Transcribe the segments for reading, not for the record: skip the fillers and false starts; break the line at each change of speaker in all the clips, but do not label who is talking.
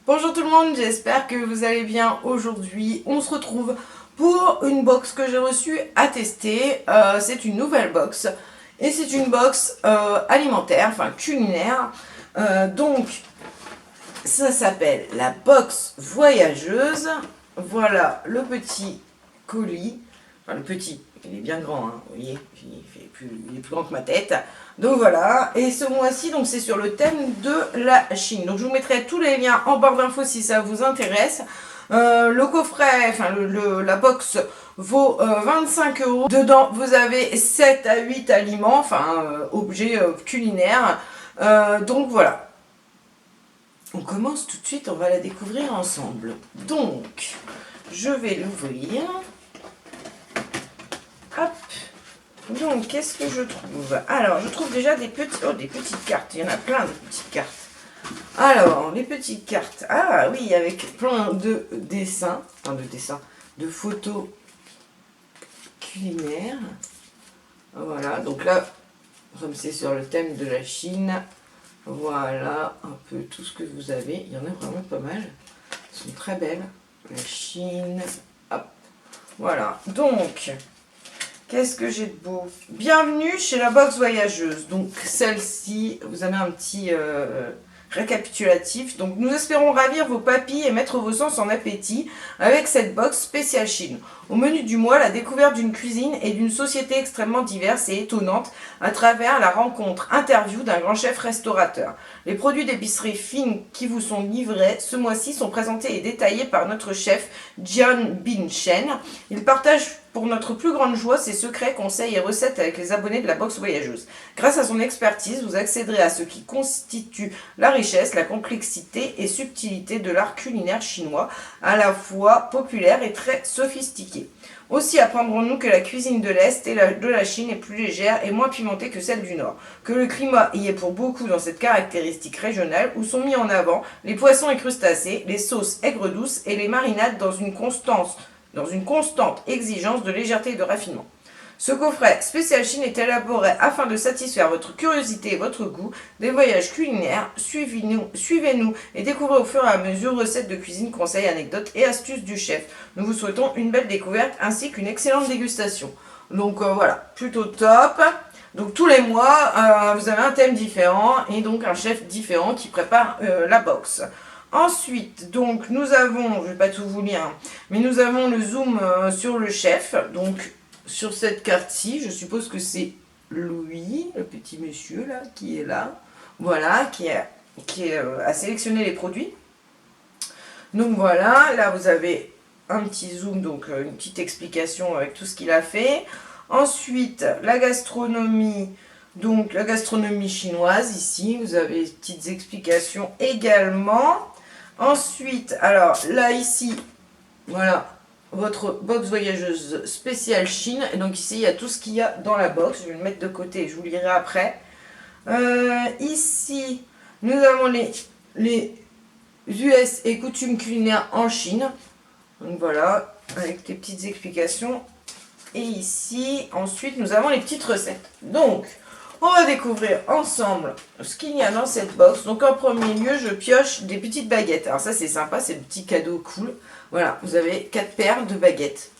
Bonjour tout le monde, j'espère que vous allez bien. Aujourd'hui, on se retrouve pour une box que j'ai reçue à tester. C'est une nouvelle box et c'est une box alimentaire, enfin culinaire. Donc, ça s'appelle la box voyageuse. Voilà le petit colis. Enfin, le petit, il est bien grand, hein, vous voyez, il est plus grand que ma tête. Donc voilà, et ce mois-ci, donc c'est sur le thème de la Chine. Donc je vous mettrai tous les liens en barre d'infos si ça vous intéresse. Le coffret, enfin la box vaut 25 €. Dedans, vous avez 7 à 8 aliments, enfin objets culinaires. Donc voilà. On commence tout de suite, on va la découvrir ensemble. Donc, je vais l'ouvrir. Hop. Donc, qu'est-ce que je trouve? Alors, je trouve déjà des petites cartes. Il y en a plein de petites cartes. Alors, les petites cartes. Ah oui, avec plein de dessins. Enfin, de photos culinaires. Voilà, donc là, comme c'est sur le thème de la Chine, voilà un peu tout ce que vous avez. Il y en a vraiment pas mal. Elles sont très belles. La Chine. Hop. Voilà, donc... Qu'est-ce que j'ai de beau? Bienvenue chez la box voyageuse. Donc celle-ci, vous avez un petit récapitulatif. Donc nous espérons ravir vos papilles et mettre vos sens en appétit avec cette box spéciale Chine. Au menu du mois, la découverte d'une cuisine et d'une société extrêmement diverse et étonnante à travers la rencontre interview d'un grand chef restaurateur. Les produits d'épicerie fine qui vous sont livrés ce mois-ci sont présentés et détaillés par notre chef Jian Bin Chen. Il partage pour notre plus grande joie ses secrets, conseils et recettes avec les abonnés de la box voyageuse. Grâce à son expertise, vous accéderez à ce qui constitue la richesse, la complexité et subtilité de l'art culinaire chinois, à la fois populaire et très sophistiqué. Aussi apprendrons-nous que la cuisine de l'Est et de la Chine est plus légère et moins pimentée que celle du Nord, que le climat y est pour beaucoup dans cette caractéristique régionale où sont mis en avant les poissons et crustacés, les sauces aigres douces et les marinades dans une constante exigence de légèreté et de raffinement. Ce coffret spécial Chine est élaboré afin de satisfaire votre curiosité et votre goût des voyages culinaires. Suivez-nous et découvrez au fur et à mesure recettes de cuisine, conseils, anecdotes et astuces du chef. Nous vous souhaitons une belle découverte ainsi qu'une excellente dégustation. Donc voilà, plutôt top. Donc tous les mois, vous avez un thème différent et donc un chef différent qui prépare la box. Ensuite, donc nous avons, je ne vais pas tout vous lire, hein, mais nous avons le zoom sur le chef. Donc sur cette carte-ci, je suppose que c'est Louis, le petit monsieur là, qui est là. Voilà, qui a sélectionné les produits. Donc voilà, là vous avez un petit zoom, donc une petite explication avec tout ce qu'il a fait. Ensuite, la gastronomie. Donc la gastronomie chinoise ici, vous avez des petites explications également. Ensuite, alors là ici, voilà, votre box voyageuse spéciale Chine. Et donc ici, il y a tout ce qu'il y a dans la box. Je vais le mettre de côté, je vous lirai après. Ici, nous avons les US et coutumes culinaires en Chine. Donc voilà, avec des petites explications. Et ici, ensuite, nous avons les petites recettes. Donc, on va découvrir ensemble ce qu'il y a dans cette box. Donc en premier lieu, je pioche des petites baguettes. Alors ça c'est sympa, c'est le petit cadeau cool. Voilà, vous avez 4 paires de baguettes.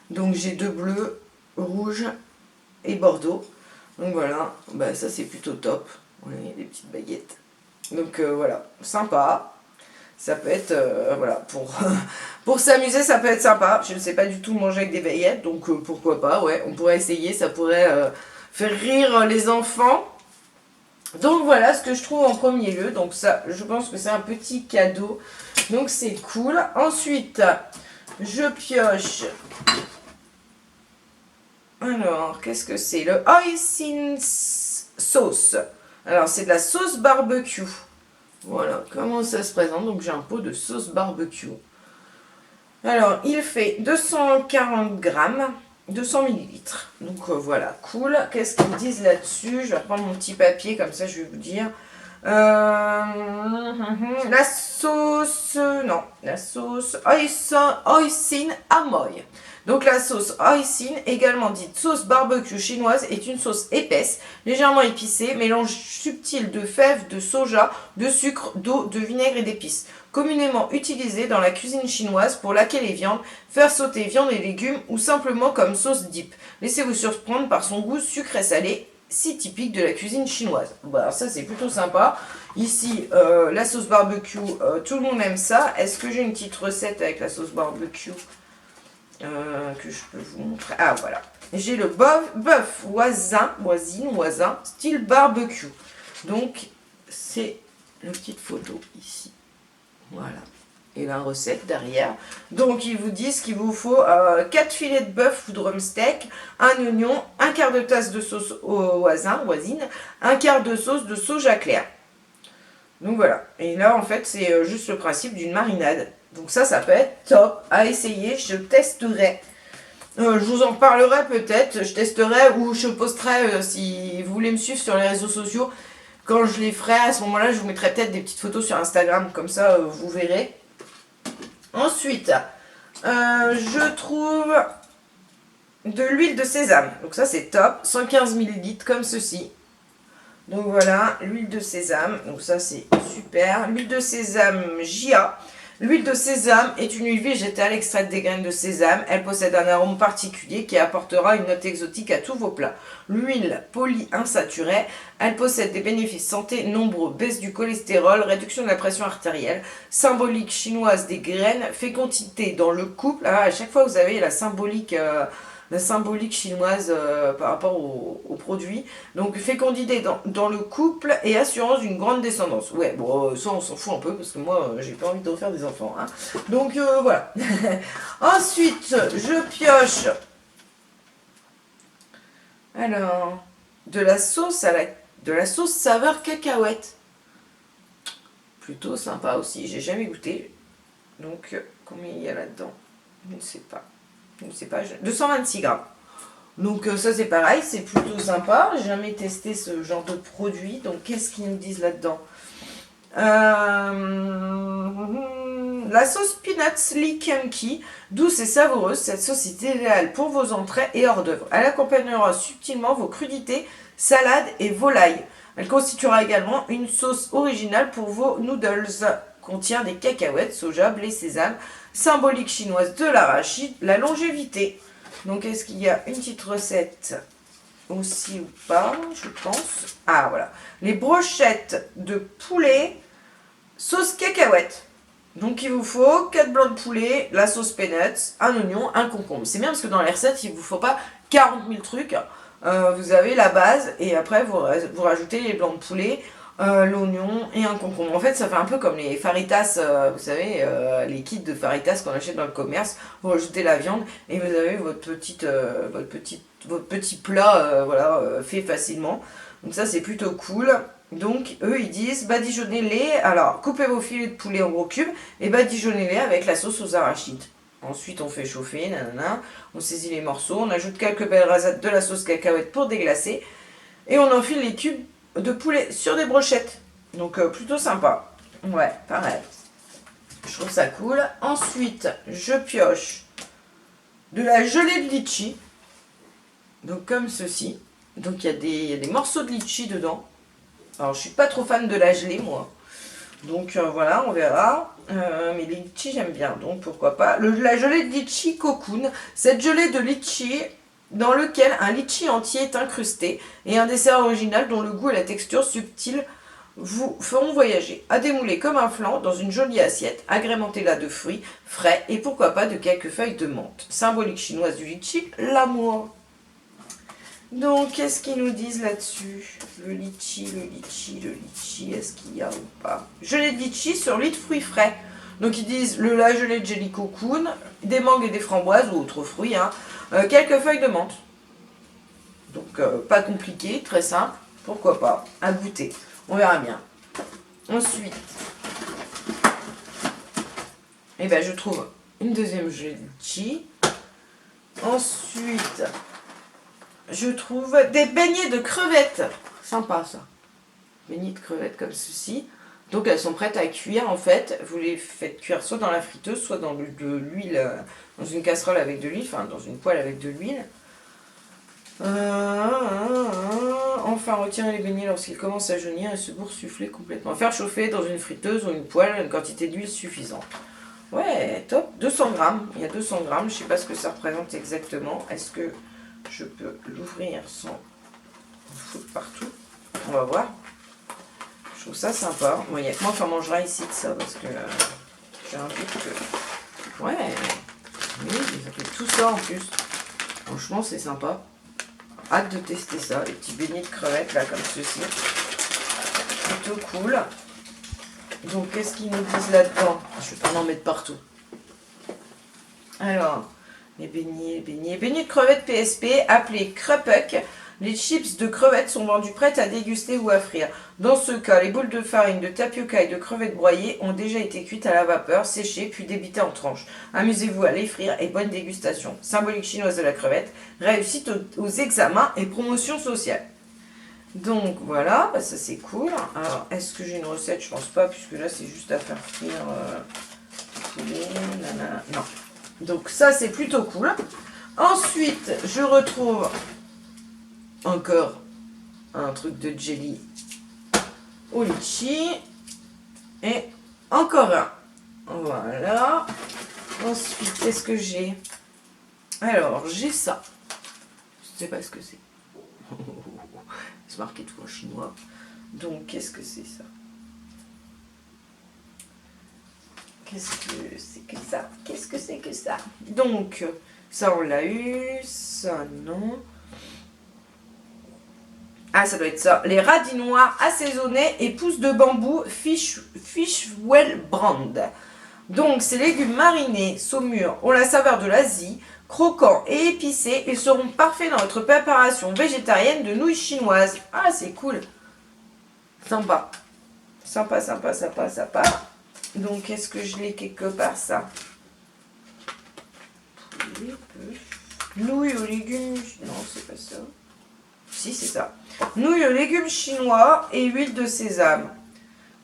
Donc j'ai 2 bleus, rouges et bordeaux. Donc voilà, bah, ça c'est plutôt top. Vous voyez, des petites baguettes. Donc voilà, sympa. Ça peut être, voilà, pour s'amuser, ça peut être sympa. Je ne sais pas du tout manger avec des baguettes, donc pourquoi pas, ouais, on pourrait essayer, ça pourrait faire rire les enfants. Donc voilà ce que je trouve en premier lieu. Donc ça, je pense que c'est un petit cadeau. Donc c'est cool. Ensuite, je pioche. Alors, qu'est-ce que c'est? Le Hoisin sauce. Alors, c'est de la sauce barbecue. Voilà, comment ça se présente. Donc j'ai un pot de sauce barbecue. Alors, il fait 240 grammes. 200 millilitres. Donc voilà, cool. Qu'est-ce qu'ils disent là-dessus? Je vais reprendre mon petit papier, comme ça je vais vous dire. La sauce Hoisin Amoy. Donc la sauce hoisin, également dite sauce barbecue chinoise, est une sauce épaisse, légèrement épicée, mélange subtil de fèves, de soja, de sucre, d'eau, de vinaigre et d'épices. Communément utilisée dans la cuisine chinoise pour laquer les viandes, faire sauter viande et légumes ou simplement comme sauce dip. Laissez-vous surprendre par son goût sucré salé, si typique de la cuisine chinoise. Voilà, ça c'est plutôt sympa. Ici, la sauce barbecue, tout le monde aime ça. Est-ce que j'ai une petite recette avec la sauce barbecue que je peux vous montrer? Ah voilà. J'ai le bœuf voisin, style barbecue. Donc, c'est une petite photo ici. Voilà. Et la recette derrière. Donc, ils vous disent qu'il vous faut 4 filets de bœuf ou de drumsteak, un oignon, un quart de tasse de sauce voisine, un quart de sauce de soja clair. Donc voilà. Et là, en fait, c'est juste le principe d'une marinade. Donc ça peut être top à essayer. Je testerai. Je vous en parlerai peut-être. Je testerai ou je posterai si vous voulez me suivre sur les réseaux sociaux. Quand je les ferai, à ce moment-là, je vous mettrai peut-être des petites photos sur Instagram. Comme ça, vous verrez. Ensuite, je trouve de l'huile de sésame. Donc ça, c'est top. 115 ml comme ceci. Donc voilà, l'huile de sésame. Donc ça, c'est super. L'huile de sésame JA. L'huile de sésame est une huile végétale extraite des graines de sésame. Elle possède un arôme particulier qui apportera une note exotique à tous vos plats. L'huile polyinsaturée, elle possède des bénéfices santé nombreux. Baisse du cholestérol, réduction de la pression artérielle, symbolique chinoise des graines, fécondité dans le couple. Ah, à chaque fois, vous avez la symbolique chinoise par rapport aux produits. Donc fécondité dans le couple et assurance d'une grande descendance. Ouais, bon, ça on s'en fout un peu parce que moi j'ai pas envie de refaire des enfants. Hein. Donc voilà. Ensuite, je pioche. Alors, de la sauce saveur cacahuète. Plutôt sympa aussi, j'ai jamais goûté. Donc, combien il y a là-dedans? Je ne sais pas. 226 grammes. Donc ça c'est pareil, c'est plutôt sympa. J'ai jamais testé ce genre de produit. Donc qu'est-ce qu'ils nous disent là-dedans? La sauce Peanuts Lee Kimchi, douce et savoureuse, cette sauce est idéale pour vos entrées et hors d'œuvre. Elle accompagnera subtilement vos crudités, salades et volailles. Elle constituera également une sauce originale pour vos noodles. Contient des cacahuètes, soja, blé, sésame, symbolique chinoise de l'arachide, la longévité. Donc est-ce qu'il y a une petite recette aussi ou pas? Je pense. Ah voilà. Les brochettes de poulet sauce cacahuète. Donc il vous faut 4 blancs de poulet, la sauce peanuts, un oignon, un concombre. C'est bien parce que dans les recettes, il ne vous faut pas 40 000 trucs. Vous avez la base et après vous rajoutez les blancs de poulet, l'oignon et un concombre. En fait, ça fait un peu comme les faritas, vous savez, les kits de faritas qu'on achète dans le commerce. Vous rajoutez la viande et vous avez votre petit plat fait facilement. Donc ça, c'est plutôt cool. Donc, eux, ils disent badigeonnez-les. Alors, coupez vos filets de poulet en gros cubes et badigeonnez-les avec la sauce aux arachides. Ensuite, on fait chauffer, nanana. On saisit les morceaux. On ajoute quelques belles rasades de la sauce cacahuète pour déglacer. Et on enfile les cubes de poulet sur des brochettes. Donc, plutôt sympa. Ouais, pareil. Je trouve ça cool. Ensuite, je pioche de la gelée de litchi. Donc, comme ceci. Donc, il y a des morceaux de litchi dedans. Alors, je suis pas trop fan de la gelée, moi. Donc, voilà, on verra. Mais les litchis, j'aime bien. Donc, pourquoi pas. La gelée de litchi cocoon. Cette gelée de litchi dans lequel un litchi entier est incrusté et un dessert original dont le goût et la texture subtile vous feront voyager. À démouler comme un flan dans une jolie assiette. Agrémentez-la de fruits frais et pourquoi pas de quelques feuilles de menthe. Symbolique chinoise du litchi, l'amour. Donc, qu'est-ce qu'ils nous disent là-dessus? Le litchi, est-ce qu'il y a ou pas? Gelée de litchi sur lit de fruits frais. Donc, ils disent la gelée de jelly cocoon, des mangues et des framboises ou autres fruits, hein, quelques feuilles de menthe. Donc, pas compliqué, très simple, pourquoi pas, à goûter. On verra bien. Ensuite, je trouve une deuxième gelée de litchi. Ensuite, je trouve des beignets de crevettes. Sympa ça. Beignets de crevettes comme ceci. Donc elles sont prêtes à cuire en fait. Vous les faites cuire soit dans la friteuse, soit dans de l'huile, dans une casserole avec de l'huile, enfin dans une poêle avec de l'huile. Enfin, retirer les beignets lorsqu'ils commencent à jaunir et se boursoufler complètement. Faire chauffer dans une friteuse ou une poêle une quantité d'huile suffisante. Ouais, top. 200 grammes. Il y a 200 grammes. Je ne sais pas ce que ça représente exactement. Est-ce que je peux l'ouvrir sans foutre partout? On va voir. Je trouve ça sympa. Bon, il y a que moi qui en mangera ici de ça parce que j'ai un doute que... Ouais. Oui, ça fait tout ça en plus. Franchement, c'est sympa. Hâte de tester ça. Les petits beignets de crevettes là comme ceci. Plutôt cool. Donc, qu'est-ce qu'ils nous disent là-dedans? Je vais pas en mettre partout. Alors, les beignets de crevettes PSP, appelés Krepuck. Les chips de crevettes sont vendus prêtes à déguster ou à frire. Dans ce cas, les boules de farine, de tapioca et de crevettes broyées ont déjà été cuites à la vapeur, séchées, puis débitées en tranches. Amusez-vous à les frire et bonne dégustation. Symbolique chinoise de la crevette, réussite aux examens et promotion sociale. Donc voilà, bah ça c'est cool. Alors, est-ce que j'ai une recette? Je pense pas, puisque là c'est juste à faire frire poulet, nanana. Non. Donc ça c'est plutôt cool. Ensuite, je retrouve encore un truc de jelly au litchi. Et encore un. Voilà. Ensuite, qu'est-ce que j'ai? Alors, j'ai ça. Je sais pas ce que c'est. C'est marqué tout en chinois. Donc, qu'est-ce que c'est ça? Qu'est-ce que c'est que ça? Qu'est-ce que c'est que ça? Donc, ça on l'a eu. Ça non. Ah, ça doit être ça. Les radis noirs assaisonnés et pousses de bambou Fishwell Brand. Donc, ces légumes marinés, saumures, ont la saveur de l'Asie. Croquants et épicés, ils seront parfaits dans votre préparation végétarienne de nouilles chinoises. Ah, c'est cool. Sympa. Sympa, sympa, sympa, sympa. Donc, est-ce que je l'ai quelque part, ça? Nouilles aux légumes... Non, c'est pas ça. Si, c'est ça. Nouilles aux légumes chinois et huile de sésame.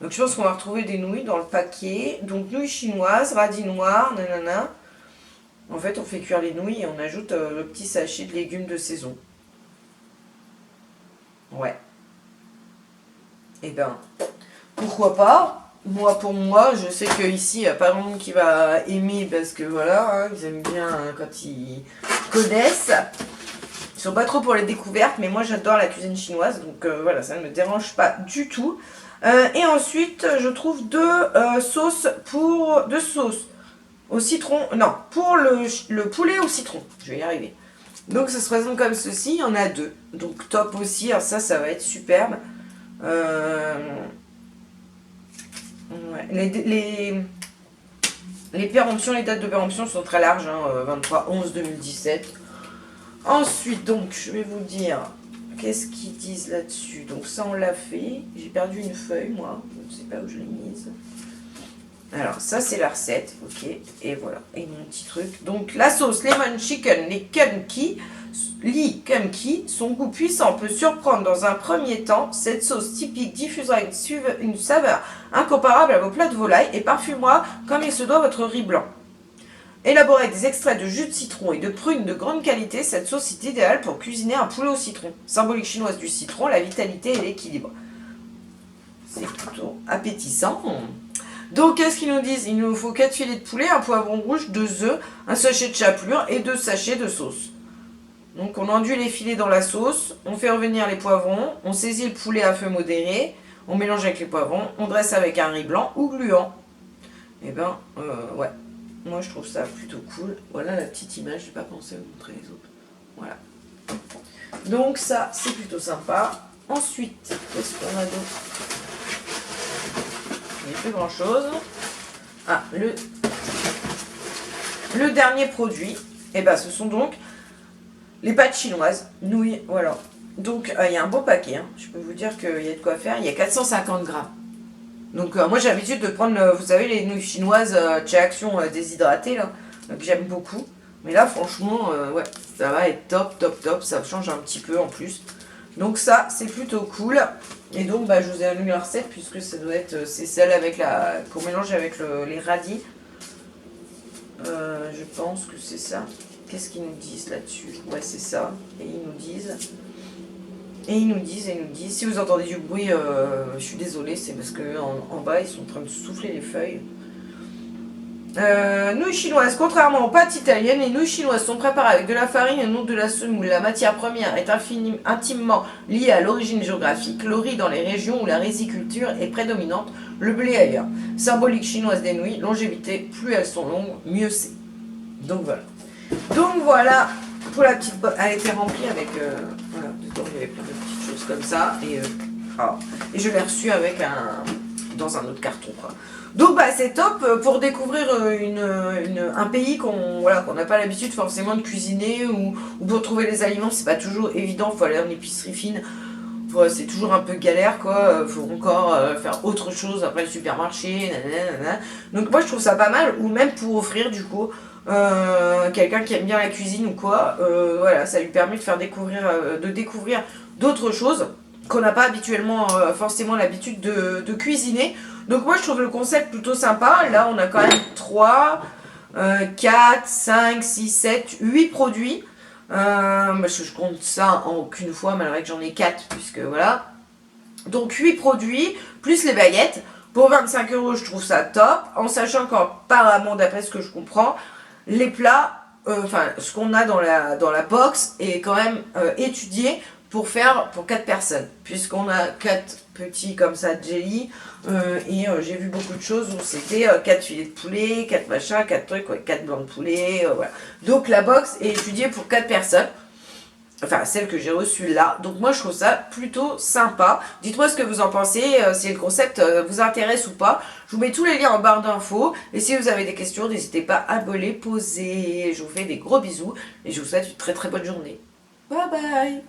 Donc, je pense qu'on va retrouver des nouilles dans le paquet. Donc, nouilles chinoises, radis noirs, nanana. En fait, on fait cuire les nouilles et on ajoute le petit sachet de légumes de saison. Ouais. Eh ben, pourquoi pas? Moi, pour moi, je sais qu'ici, il n'y a pas grand monde qui va aimer parce que voilà, hein, ils aiment bien quand ils connaissent. Ils sont pas trop pour les découvertes, mais moi, j'adore la cuisine chinoise. Donc voilà, ça ne me dérange pas du tout. Et ensuite, je trouve deux sauces au citron, non, pour le poulet au citron. Je vais y arriver. Donc ça se présente comme ceci, il y en a deux. Donc top aussi, alors ça va être superbe. Ouais. Les péremptions, les dates de péremption sont très larges, hein, 23/11/2017. Ensuite, donc, je vais vous dire, qu'est-ce qu'ils disent là-dessus. Donc ça, on l'a fait. J'ai perdu une feuille, moi. Je ne sais pas où je l'ai mise. Alors, ça, c'est la recette, ok, et voilà, et mon petit truc. Donc, la sauce lemon chicken, les kumki, son goût puissant peut surprendre dans un premier temps. Cette sauce typique diffusera une saveur incomparable à vos plats de volaille et parfumera comme il se doit votre riz blanc. Élaborée avec des extraits de jus de citron et de prunes de grande qualité, cette sauce est idéale pour cuisiner un poulet au citron. Symbolique chinoise du citron, la vitalité et l'équilibre. C'est plutôt appétissant. Donc, qu'est-ce qu'ils nous disent? Il nous faut 4 filets de poulet, un poivron rouge, 2 œufs, un sachet de chapelure et 2 sachets de sauce. Donc, on enduit les filets dans la sauce, on fait revenir les poivrons, on saisit le poulet à feu modéré, on mélange avec les poivrons, on dresse avec un riz blanc ou gluant. Et ben, ouais. Moi, je trouve ça plutôt cool. Voilà la petite image, j'ai pas pensé à vous montrer les autres. Voilà. Donc, ça, c'est plutôt sympa. Ensuite, qu'est-ce qu'on a d'autre? Il n'y a plus grand chose. Ah, le dernier produit, et ben, ce sont donc les pâtes chinoises, nouilles, voilà. Donc, il y a un beau paquet, hein. Je peux vous dire qu'il y a de quoi faire. Il y a 450 grammes. Donc, moi, j'ai l'habitude de prendre, vous savez, les nouilles chinoises chez Action déshydratées, là. Donc, j'aime beaucoup. Mais là, franchement, ouais, ça va être top, top, top. Ça change un petit peu en plus. Donc ça, c'est plutôt cool. Et donc, bah, je vous ai mis la recette puisque ça doit être, c'est celle avec qu'on mélange avec les radis. Je pense que c'est ça. Qu'est-ce qu'ils nous disent là-dessus? Ouais, c'est ça. Et ils nous disent. Et ils nous disent. Si vous entendez du bruit, je suis désolée, c'est parce que en bas, ils sont en train de souffler les feuilles. Nouilles chinoises. Contrairement aux pâtes italiennes, les nouilles chinoises sont préparées avec de la farine et non de la semoule. La matière première est intimement liée à l'origine géographique. Le riz dans les régions où la riziculture est prédominante, le blé ailleurs. Symbolique chinoise des nouilles, longévité, plus elles sont longues, mieux c'est. Donc voilà pour la petite boîte. Elle était remplie avec voilà, dedans il y avait plein de petites choses comme ça et je l'ai reçue avec dans un autre carton quoi. Donc bah c'est top pour découvrir un pays qu'on n'a pas l'habitude forcément de cuisiner ou pour trouver les aliments, c'est pas toujours évident, faut aller en épicerie fine. C'est toujours un peu galère quoi, faut encore faire autre chose après le supermarché, nanana. Donc moi je trouve ça pas mal, ou même pour offrir du coup quelqu'un qui aime bien la cuisine ou quoi, voilà, ça lui permet de faire découvrir d'autres choses qu'on n'a pas habituellement forcément l'habitude de cuisiner. Donc moi je trouve le concept plutôt sympa. Là on a quand même 3, 4, 5, 6, 7, 8 produits. Parce que je compte ça en qu'une fois, malgré que j'en ai 4, puisque voilà. Donc 8 produits, plus les baguettes. Pour 25 € je trouve ça top. En sachant qu'apparemment, d'après ce que je comprends, les plats, ce qu'on a dans la box est quand même étudié pour 4 personnes. Puisqu'on a 4 petits comme ça de jelly. J'ai vu beaucoup de choses où c'était 4 filets de poulet, 4 machins, 4 trucs, 4 blancs de poulet, voilà. Donc la box est étudiée pour 4 personnes. Enfin, celle que j'ai reçue là. Donc moi, je trouve ça plutôt sympa. Dites-moi ce que vous en pensez, si le concept vous intéresse ou pas. Je vous mets tous les liens en barre d'infos. Et si vous avez des questions, n'hésitez pas à me les poser. Je vous fais des gros bisous et je vous souhaite une très très bonne journée. Bye bye!